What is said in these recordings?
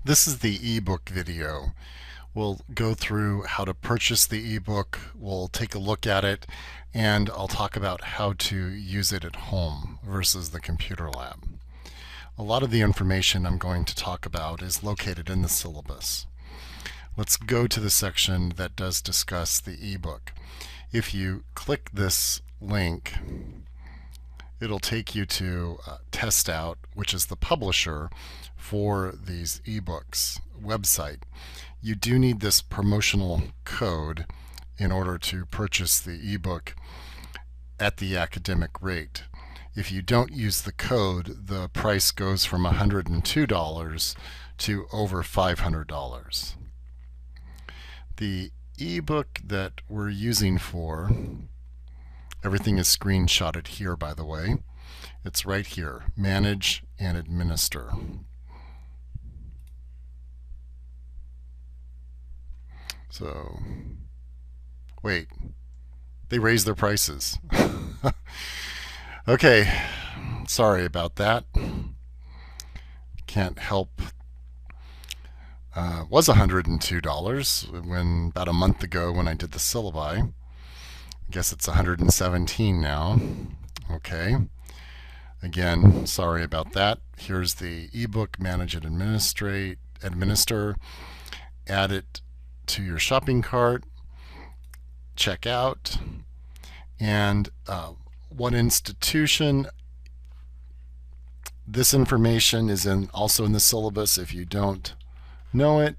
This is the ebook video. We'll go through how to purchase the ebook, we'll take a look at it, and I'll talk about how to use it at home versus the computer lab. A lot of the information I'm going to talk about is located in the syllabus. Let's go to the section that does discuss the ebook. If you click this link, it'll take you to Test Out, which is the publisher for these ebooks website. You do need this promotional code in order to purchase the ebook at the academic rate. If you don't use the code, the price goes from $102 to over $500. The ebook that we're using for, everything is screenshotted here, by the way. It's right here, Manage and Administer. So, wait, they raised their prices. Okay, sorry about that. Can't help. Was $102 when about a month ago when I did the syllabi. I guess it's $117 now. Okay. Again, sorry about that. Here's the ebook, Manage and Administer. Add it to your shopping cart. Check out. And what institution? This information is also in the syllabus if you don't know it.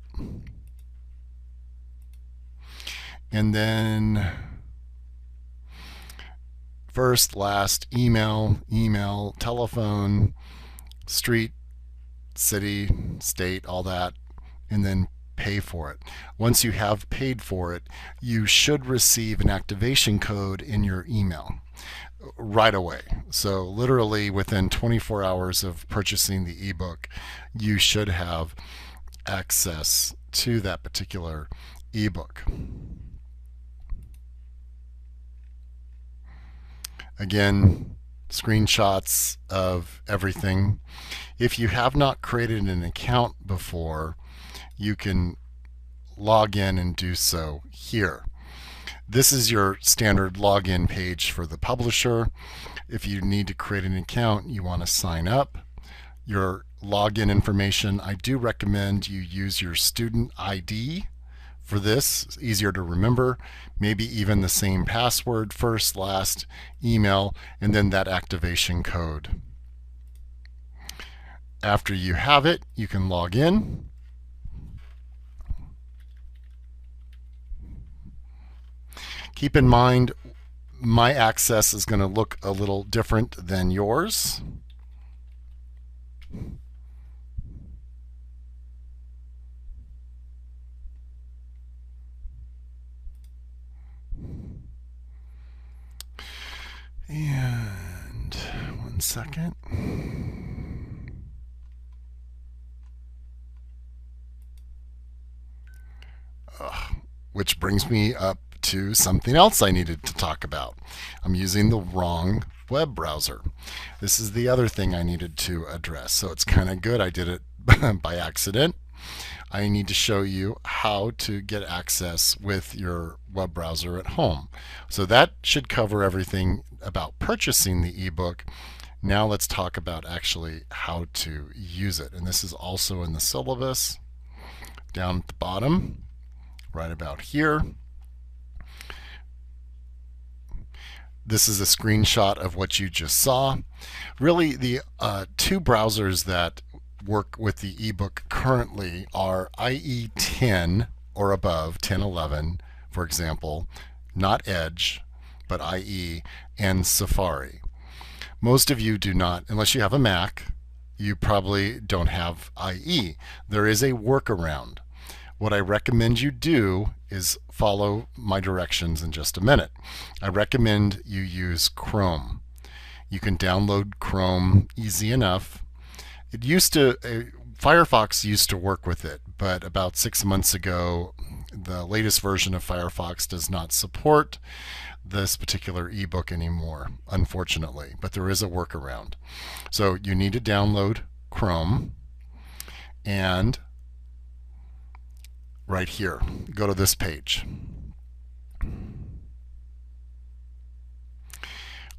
And then first, last, email, telephone, street, city, state, all that, and then pay for it. Once you have paid for it, you should receive an activation code in your email right away. So literally within 24 hours of purchasing the ebook, you should have access to that particular ebook. Again, screenshots of everything. If you have not created an account before, you can log in and do so here. This is your standard login page for the publisher. If you need to create an account, you want to sign up. Your login information, I do recommend you use your student ID for this. It's easier to remember. Maybe even the same password, first, last, email, and then that activation code. After you have it, you can log in. Keep in mind, my access is going to look a little different than yours. And one second. Which brings me up to something else I needed to talk about. I'm using the wrong web browser. This is the other thing I needed to address. So it's kind of good I did it by accident. I need to show you how to get access with your web browser at home. So that should cover everything about purchasing the ebook. Now let's talk about actually how to use it. And this is also in the syllabus down at the bottom, right about here. This is a screenshot of what you just saw. Really, the two browsers that work with the ebook currently are IE 10 or above, 10, 11, for example, not Edge, but IE, and Safari. Most of you do not, unless you have a Mac, you probably don't have IE. There is a workaround. What I recommend you do is follow my directions in just a minute. I recommend you use Chrome. You can download Chrome easy enough. It used to, Firefox used to work with it, but about 6 months ago, the latest version of Firefox does not support this particular ebook anymore, unfortunately, but there is a workaround. So you need to download Chrome, and right here. Go to this page.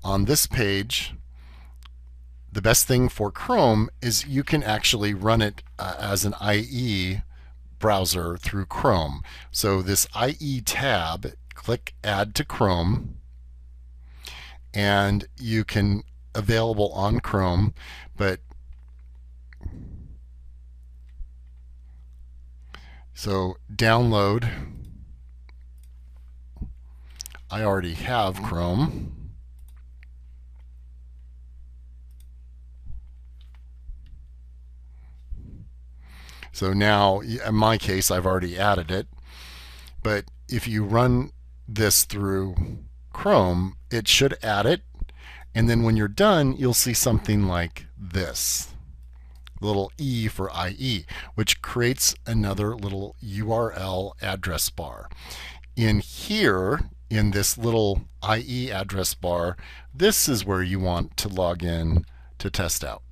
On this page, the best thing for Chrome is you can actually run it as an IE browser through Chrome. So this IE tab, click Add to Chrome, and you can available on Chrome, but so download. I already have Chrome. So now, in my case, I've already added it. But if you run this through Chrome, it should add it. And then when you're done, you'll see something like this. Little E for IE, which creates another little URL address bar. In here, in this little IE address bar, this is where you want to log in to test out.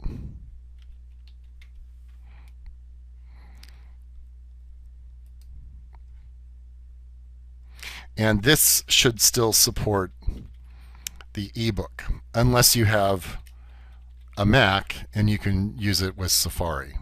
And this should still support the ebook, unless you have a Mac and you can use it with Safari.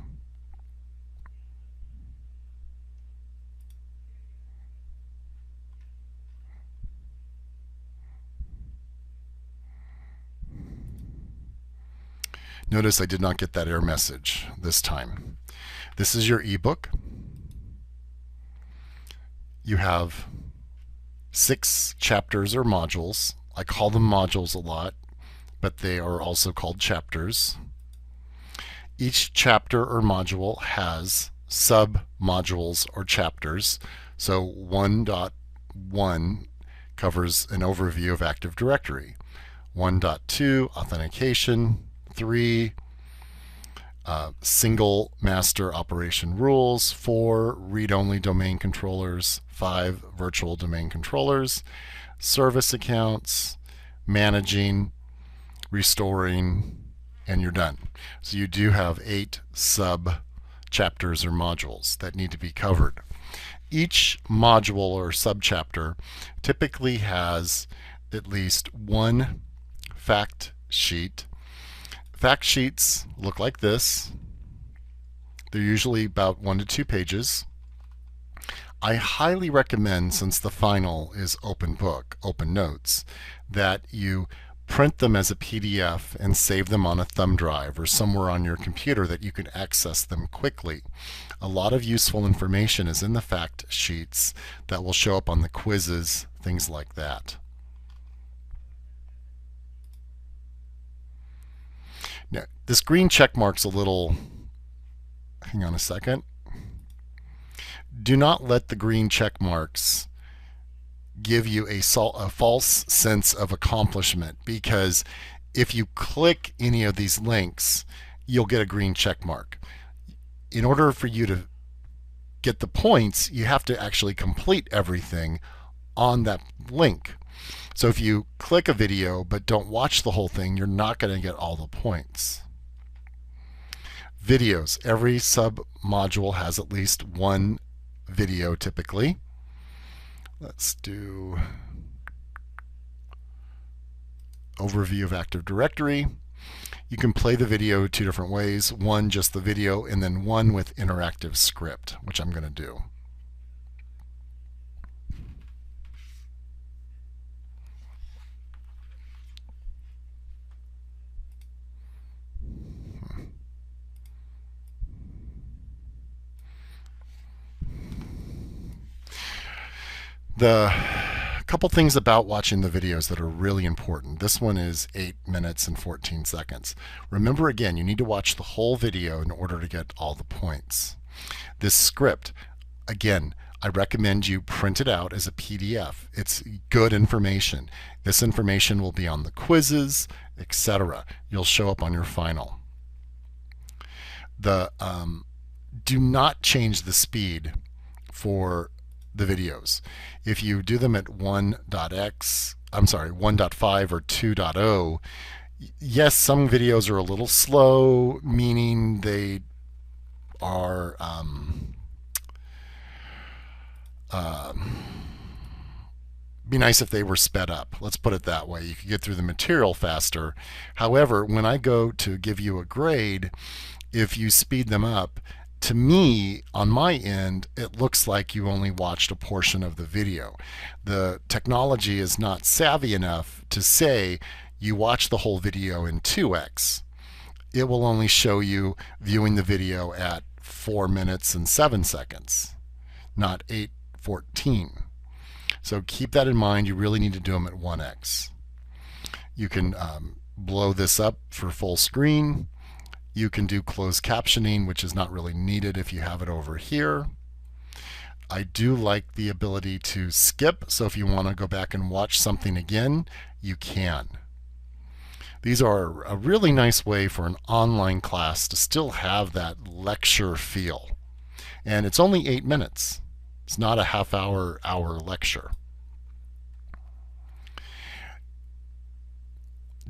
Notice I did not get that error message this time. This is your ebook. You have 6 chapters or modules. I call them modules a lot, but they are also called chapters. Each chapter or module has sub-modules or chapters. So 1.1 covers an overview of Active Directory. 1.2, authentication. 3, single master operation rules. 4, read-only domain controllers. 5, virtual domain controllers. Service accounts, managing, restoring, and you're done. So you do have 8 sub chapters or modules that need to be covered. Each module or subchapter typically has at least one fact sheet. Fact sheets look like this. They're usually about 1 to 2 pages. I highly recommend, since the final is open book, open notes, that you print them as a PDF and save them on a thumb drive or somewhere on your computer that you can access them quickly. A lot of useful information is in the fact sheets that will show up on the quizzes, things like that. Now, this green check mark's a little, hang on a second. Do not let the green check marks give you a false sense of accomplishment, because if you click any of these links, you'll get a green check mark. In order for you to get the points, you have to actually complete everything on that link. So if you click a video but don't watch the whole thing, you're not going to get all the points. Videos. Every sub-module has at least one video typically. Let's do overview of Active Directory. You can play the video 2 different ways. One, just the video, and then one with interactive script, which I'm going to do. The couple things about watching the videos that are really important. This one is 8 minutes and 14 seconds. Remember, again, you need to watch the whole video in order to get all the points. This script, again, I recommend you print it out as a PDF. It's good information. This information will be on the quizzes, etc. You'll show up on your final. Do not change the speed for the videos. If you do them at 1.5 or 2.0, yes, some videos are a little slow, meaning they are be nice if they were sped up. Let's put it that way. You could get through the material faster. However, when I go to give you a grade, if you speed them up, to me, on my end, it looks like you only watched a portion of the video. The technology is not savvy enough to say you watch the whole video in 2x. It will only show you viewing the video at 4 minutes and 7 seconds, not 8:14. So keep that in mind. You really need to do them at 1x. You can blow this up for full screen. You can do closed captioning, which is not really needed if you have it over here. I do like the ability to skip, so if you want to go back and watch something again, you can. These are a really nice way for an online class to still have that lecture feel. And it's only 8 minutes. It's not a half-hour lecture.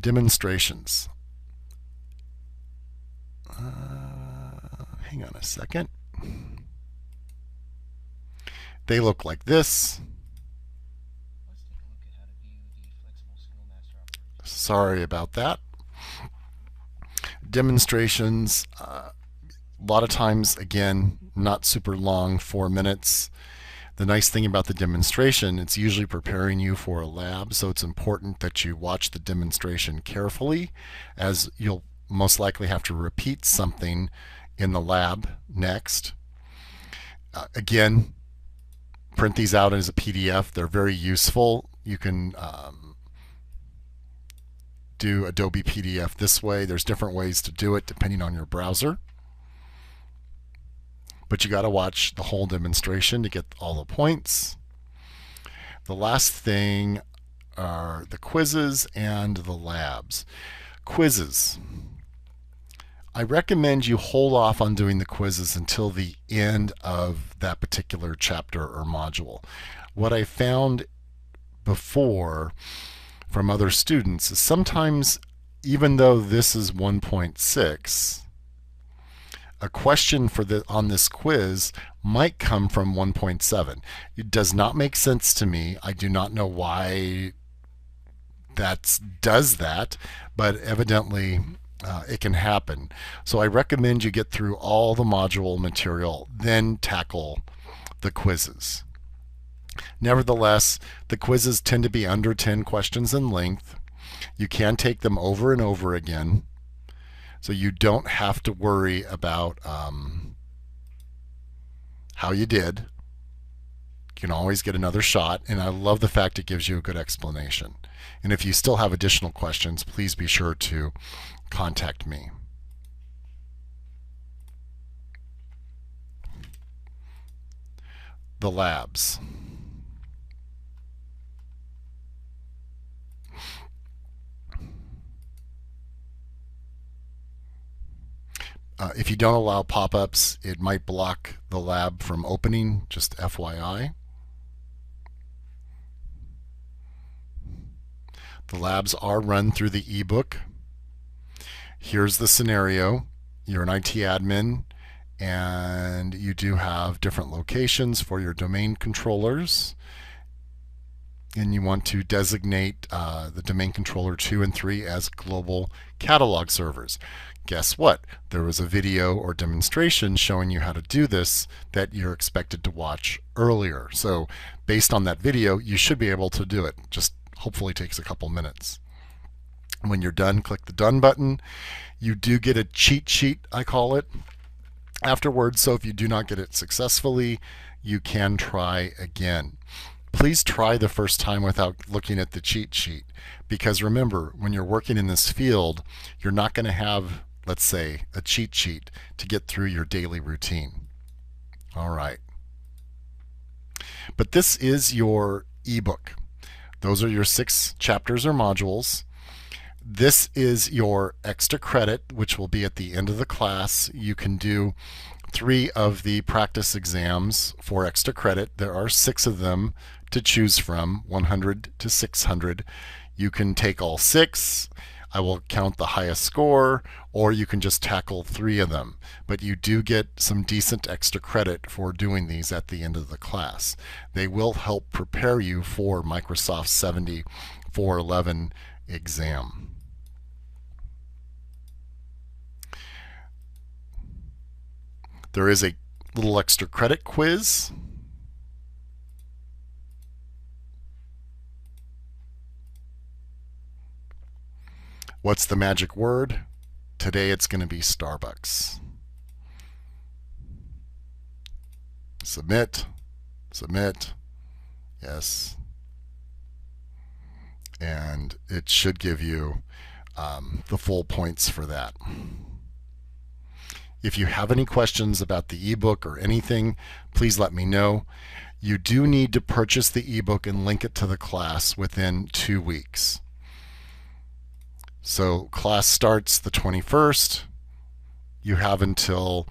Demonstrations. Hang on a second. They look like this. Sorry about that. Demonstrations, a lot of times, again, not super long, 4 minutes. The nice thing about the demonstration, it's usually preparing you for a lab, so it's important that you watch the demonstration carefully, as you'll most likely have to repeat something in the lab next. Again, print these out as a PDF. They're very useful. You can do Adobe PDF this way. There's different ways to do it depending on your browser. But you got to watch the whole demonstration to get all the points. The last thing are the quizzes and the labs. Quizzes. I recommend you hold off on doing the quizzes until the end of that particular chapter or module. What I found before from other students is sometimes, even though this is 1.6, a question on this quiz might come from 1.7. It does not make sense to me. I do not know why that does that, but evidently it can happen. So I recommend you get through all the module material, then tackle the quizzes. Nevertheless, the quizzes tend to be under 10 questions in length. You can take them over and over again, so you don't have to worry about how you did. You can always get another shot, and I love the fact it gives you a good explanation. And if you still have additional questions, please be sure to contact me. The labs. If you don't allow pop-ups, it might block the lab from opening, just FYI. The labs are run through the ebook. Here's the scenario. You're an IT admin, and you do have different locations for your domain controllers. And you want to designate the domain controller 2 and 3 as global catalog servers. Guess what? There was a video or demonstration showing you how to do this that you're expected to watch earlier. So based on that video, you should be able to do it. Just hopefully takes a couple minutes. When you're done, click the Done button. You do get a cheat sheet, I call it, afterwards. So if you do not get it successfully, you can try again. Please try the first time without looking at the cheat sheet, because remember, when you're working in this field, you're not going to have, let's say, a cheat sheet to get through your daily routine. All right. But this is your ebook. Those are your 6 chapters or modules. This is your extra credit, which will be at the end of the class. You can do 3 of the practice exams for extra credit. There are 6 of them to choose from, 100 to 600. You can take all 6. I will count the highest score, or you can just tackle 3 of them. But you do get some decent extra credit for doing these at the end of the class. They will help prepare you for Microsoft 7411 exam. There is a little extra credit quiz. What's the magic word? Today it's going to be Starbucks. Submit, submit, yes. And it should give you the full points for that. If you have any questions about the ebook or anything, please let me know. You do need to purchase the ebook and link it to the class within 2 weeks. So class starts the 21st. You have until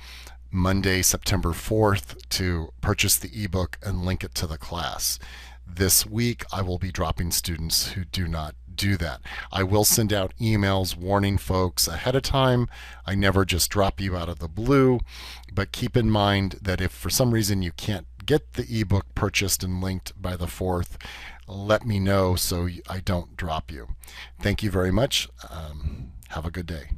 Monday, September 4th to purchase the ebook and link it to the class. This week, I will be dropping students who do not do that. I will send out emails warning folks ahead of time. I never just drop you out of the blue, but keep in mind that if for some reason you can't get the ebook purchased and linked by the 4th, let me know so I don't drop you. Thank you very much. Have a good day.